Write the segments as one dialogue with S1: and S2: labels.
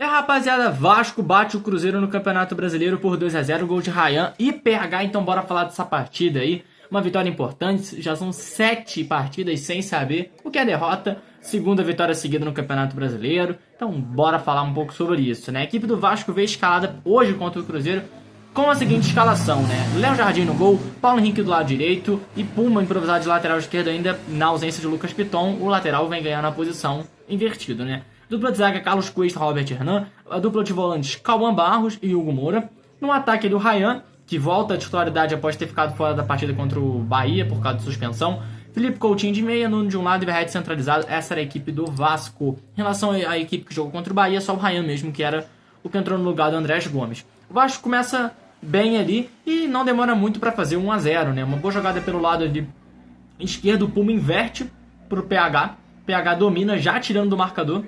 S1: Rapaziada, Vasco bate o Cruzeiro no Campeonato Brasileiro por 2-0, gol de Ryan e PH, então bora falar dessa partida aí. Uma vitória importante, já são 7 partidas sem saber o que é derrota, segunda vitória seguida no Campeonato Brasileiro, então bora falar um pouco sobre isso, né? A equipe do Vasco veio escalada hoje contra o Cruzeiro com a seguinte escalação, né? Léo Jardim no gol, Paulo Henrique do lado direito e Puma improvisado de lateral esquerdo ainda na ausência de Lucas Piton, o lateral vem ganhando a posição invertido, né? Dupla de zaga, Carlos Cuesta, Robert Hernan. A dupla de volantes, Cauã Barros e Hugo Moura. No ataque, o Ryan, que volta à titularidade após ter ficado fora da partida contra o Bahia por causa de suspensão. Felipe Coutinho de meia, Nuno de um lado e Verratti centralizado. Essa era a equipe do Vasco. Em relação à equipe que jogou contra o Bahia, só o Ryan mesmo, que era o que entrou no lugar do Andrés Gomes. O Vasco começa bem ali e não demora muito para fazer 1-0, né? Uma boa jogada pelo lado ali esquerdo, o Puma inverte pro PH. PH domina, já tirando do marcador.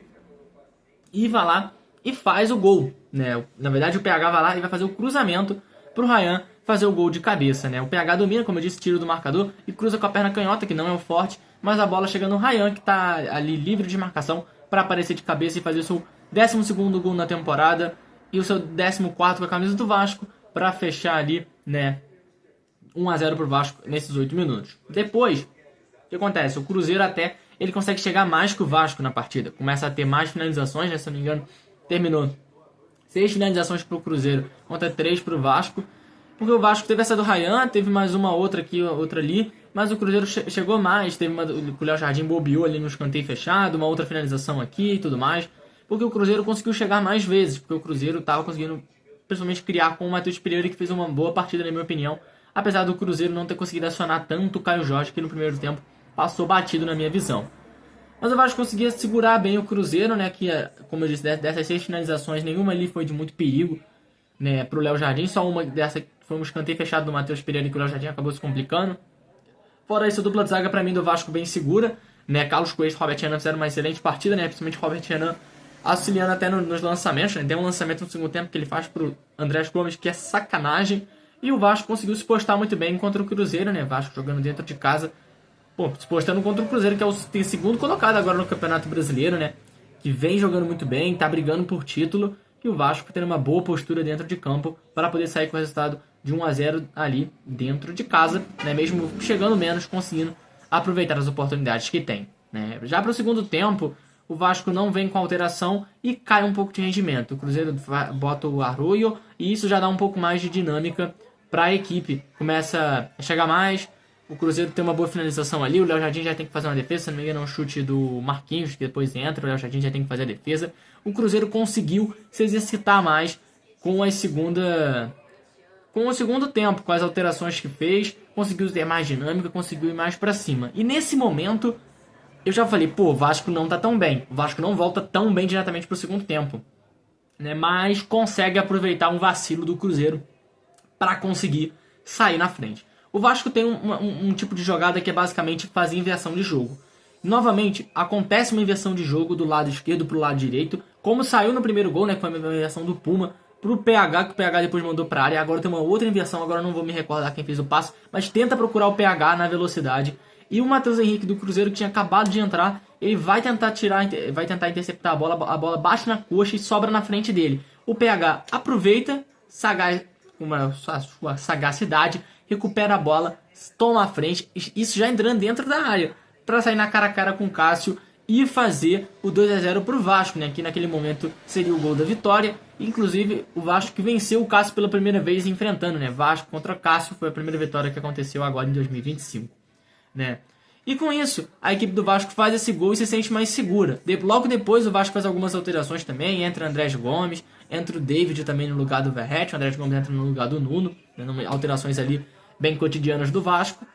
S1: E vai lá e faz o gol, né? Na verdade, o PH vai lá e vai fazer o cruzamento pro Ryan fazer o gol de cabeça, né? O PH domina, como eu disse, tira do marcador e cruza com a perna canhota, que não é o forte, mas a bola chega no Ryan, que tá ali livre de marcação para aparecer de cabeça e fazer o seu 12º gol na temporada e o seu 14º com a camisa do Vasco para fechar ali, né? 1-0 pro Vasco nesses 8 minutos. Depois, o que acontece? O Cruzeiro até ele consegue chegar mais que o Vasco na partida. Começa a ter mais finalizações, né? Se não me engano, terminou 6 finalizações pro Cruzeiro contra 3 pro Vasco. Porque o Vasco teve essa do Ryan, teve mais uma outra aqui, outra ali. Mas o Cruzeiro chegou mais. Teve uma que o Léo Jardim bobeou ali no escanteio fechado, uma outra finalização aqui e tudo mais. Porque o Cruzeiro conseguiu chegar mais vezes. Porque o Cruzeiro estava conseguindo, principalmente, criar com o Matheus Pereira, que fez uma boa partida, na minha opinião. Apesar do Cruzeiro não ter conseguido acionar tanto o Caio Jorge, que no primeiro tempo passou batido na minha visão. Mas o Vasco conseguia segurar bem o Cruzeiro, né? Que, como eu disse, dessas 6 finalizações, nenhuma ali foi de muito perigo, né? Pro Léo Jardim. Só uma dessa foi um escanteio fechado do Matheus Pereira, que o Léo Jardim acabou se complicando. Fora isso, a dupla de zaga, pra mim, do Vasco bem segura, né? Carlos Cuesta e Robert Hernan fizeram uma excelente partida, né? Principalmente Robert Hernan auxiliando até nos lançamentos, né? Tem um lançamento no segundo tempo que ele faz pro Andrés Gomes, que é sacanagem. E o Vasco conseguiu se postar muito bem contra o Cruzeiro, né? Vasco jogando dentro de casa. Pô, se postando contra o Cruzeiro, que é o segundo colocado agora no Campeonato Brasileiro, né? Que vem jogando muito bem, tá brigando por título. E o Vasco tendo uma boa postura dentro de campo para poder sair com o resultado de 1-0 ali dentro de casa, né? Mesmo chegando menos, conseguindo aproveitar as oportunidades que tem, né? Já para o segundo tempo, o Vasco não vem com alteração e cai um pouco de rendimento. O Cruzeiro bota o Arroyo e isso já dá um pouco mais de dinâmica para a equipe. Começa a chegar mais. O Cruzeiro tem uma boa finalização ali. O Léo Jardim já tem que fazer uma defesa. Se não me engano, é um chute do Marquinhos, que depois entra. O Léo Jardim já tem que fazer a defesa. O Cruzeiro conseguiu se exercitar mais com o segundo tempo, com as alterações que fez. Conseguiu ter mais dinâmica, conseguiu ir mais pra cima. E nesse momento, eu já falei, pô, o Vasco não tá tão bem. O Vasco não volta tão bem diretamente pro segundo tempo, né? Mas consegue aproveitar um vacilo do Cruzeiro para conseguir sair na frente. O Vasco tem um tipo de jogada que é basicamente fazer inversão de jogo. Novamente, acontece uma inversão de jogo do lado esquerdo para o lado direito, como saiu no primeiro gol, né, com a inversão do Puma pro PH, que o PH depois mandou para a área. Agora tem uma outra inversão, agora não vou me recordar quem fez o passe, mas tenta procurar o PH na velocidade. E o Matheus Henrique do Cruzeiro, que tinha acabado de entrar, ele vai tentar interceptar a bola bate na coxa e sobra na frente dele. O PH aproveita, com a sua sagacidade, recupera a bola, toma a frente, isso já entrando dentro da área, para sair na cara a cara com o Cássio e fazer o 2-0 pro Vasco, né? Que naquele momento seria o gol da vitória. Inclusive, o Vasco que venceu o Cássio pela primeira vez enfrentando, né? Vasco contra Cássio foi a primeira vitória que aconteceu agora em 2025, né? E com isso, a equipe do Vasco faz esse gol e se sente mais segura. Logo depois, o Vasco faz algumas alterações também. Entra o Andrés Gomes, entra o David também no lugar do Verratti. O Andrés Gomes entra no lugar do Nuno, né? Alterações ali bem cotidianas do Vasco.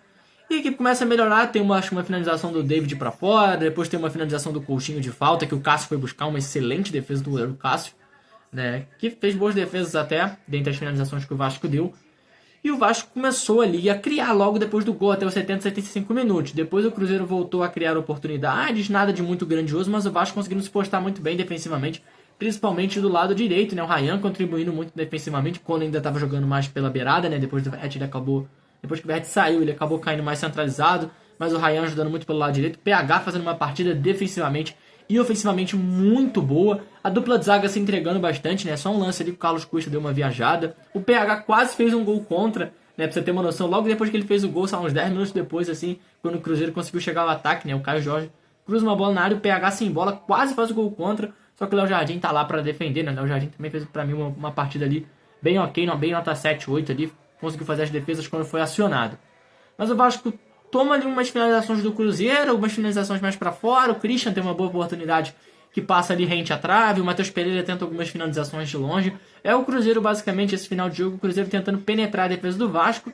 S1: E a equipe começa a melhorar. Tem uma finalização do David para fora. Depois tem uma finalização do Coutinho de falta, que o Cássio foi buscar. Uma excelente defesa do goleiro Cássio, né? Que fez boas defesas até, dentre as finalizações que o Vasco deu. E o Vasco começou ali a criar logo depois do gol, até os 70, 75 minutos. Depois o Cruzeiro voltou a criar oportunidades, nada de muito grandioso, mas o Vasco conseguiu se postar muito bem defensivamente, principalmente do lado direito, né? O Ryan contribuindo muito defensivamente, quando ainda estava jogando mais pela beirada, né? Depois que o Verratti saiu, ele acabou caindo mais centralizado, mas o Ryan ajudando muito pelo lado direito. PH fazendo uma partida defensivamente e ofensivamente muito boa. A dupla de zaga se entregando bastante, né? Só um lance ali que o Carlos Cuesta deu uma viajada. O PH quase fez um gol contra, né? Pra você ter uma noção, logo depois que ele fez o gol, só uns 10 minutos depois, assim, quando o Cruzeiro conseguiu chegar ao ataque, né? O Caio Jorge cruza uma bola na área, o PH sem bola, quase faz o gol contra. Só que o Léo Jardim tá lá pra defender, né? O Léo Jardim também fez pra mim uma partida ali bem ok, bem nota 7, 8 ali. Conseguiu fazer as defesas quando foi acionado. Mas o Vasco toma ali umas finalizações do Cruzeiro, algumas finalizações mais pra fora. O Christian tem uma boa oportunidade que passa ali rente à trave. O Matheus Pereira tenta algumas finalizações de longe. É o Cruzeiro, basicamente, esse final de jogo, o Cruzeiro tentando penetrar a defesa do Vasco.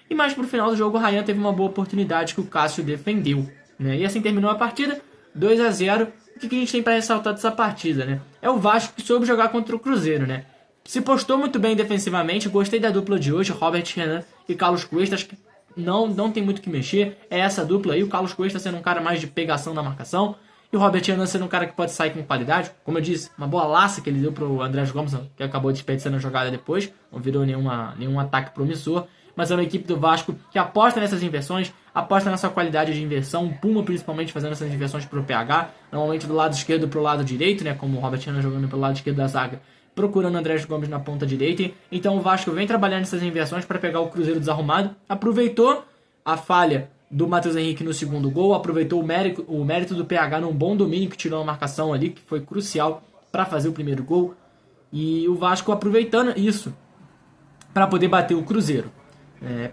S1: E mais pro final do jogo, o Ryan teve uma boa oportunidade que o Cássio defendeu, né? E assim terminou a partida, 2-0. O que a gente tem para ressaltar dessa partida, né? É o Vasco que soube jogar contra o Cruzeiro, né? Se postou muito bem defensivamente. Gostei da dupla de hoje, Robert Renan e Carlos Cuesta. Acho que não tem muito o que mexer. É essa dupla aí. O Carlos Cuesta sendo um cara mais de pegação na marcação. E o Robert Renan sendo um cara que pode sair com qualidade. Como eu disse, uma boa laça que ele deu pro Andrés Gomes, que acabou desperdiçando a jogada depois. Não virou nenhum ataque promissor. Mas é uma equipe do Vasco que aposta nessas inversões, aposta nessa qualidade de inversão. O Puma principalmente fazendo essas inversões pro PH. Normalmente do lado esquerdo pro lado direito, né? Como o Robert Renan jogando pelo lado esquerdo da zaga, procurando Andrés Gomes na ponta direita. Então o Vasco vem trabalhando nessas inversões para pegar o Cruzeiro desarrumado. Aproveitou a falha do Matheus Henrique no segundo gol, aproveitou o mérito do PH num bom domínio que tirou a marcação ali, que foi crucial para fazer o primeiro gol. E o Vasco aproveitando isso para poder bater o Cruzeiro.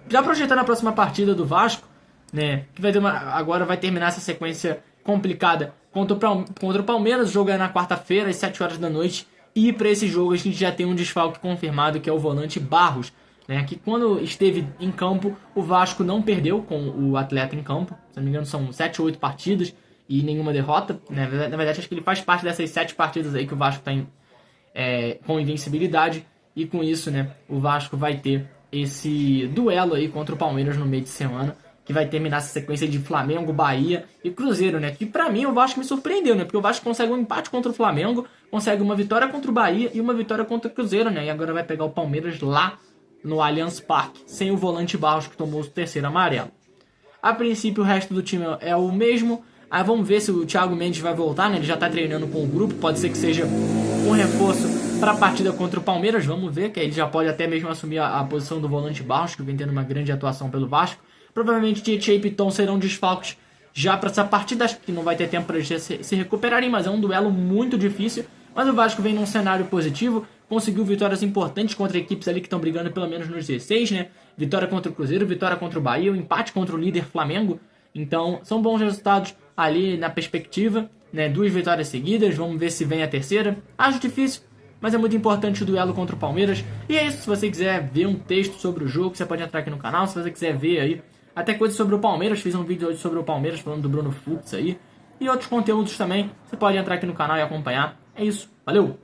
S1: Já projetando a próxima partida do Vasco, né, que agora vai terminar essa sequência complicada contra o Palmeiras. O jogo é na quarta-feira, às 7 horas da noite. E para esse jogo a gente já tem um desfalque confirmado, que é o volante Barros, né, que quando esteve em campo, o Vasco não perdeu com o atleta em campo. Se não me engano, são 7 ou 8 partidas e nenhuma derrota, né? Na verdade, acho que ele faz parte dessas 7 partidas aí que o Vasco tem com invencibilidade. E com isso, né, o Vasco vai ter esse duelo aí contra o Palmeiras no meio de semana, que vai terminar essa sequência de Flamengo, Bahia e Cruzeiro, né? Que pra mim o Vasco me surpreendeu, né? Porque o Vasco consegue um empate contra o Flamengo, consegue uma vitória contra o Bahia e uma vitória contra o Cruzeiro, né? E agora vai pegar o Palmeiras lá no Allianz Parque, sem o volante Barros, que tomou o terceiro amarelo. A princípio o resto do time é o mesmo. Aí vamos ver se o Thiago Mendes vai voltar, né? Ele já tá treinando com o grupo, pode ser que seja um reforço para a partida contra o Palmeiras. Vamos ver, que aí ele já pode até mesmo assumir a posição do volante Barros, que vem tendo uma grande atuação pelo Vasco. Provavelmente Tietchan e Piton serão desfalques já para essa partida. Acho que não vai ter tempo para eles se recuperarem, mas é um duelo muito difícil. Mas o Vasco vem num cenário positivo, conseguiu vitórias importantes contra equipes ali que estão brigando pelo menos nos 16, né? Vitória contra o Cruzeiro, vitória contra o Bahia, um empate contra o líder Flamengo. Então, são bons resultados ali na perspectiva, né? 2 vitórias seguidas, vamos ver se vem a terceira. Acho difícil, mas é muito importante o duelo contra o Palmeiras. E é isso, se você quiser ver um texto sobre o jogo, você pode entrar aqui no canal. Se você quiser ver aí até coisas sobre o Palmeiras, fiz um vídeo hoje sobre o Palmeiras, falando do Bruno Fux aí. E outros conteúdos também, você pode entrar aqui no canal e acompanhar. É isso, valeu!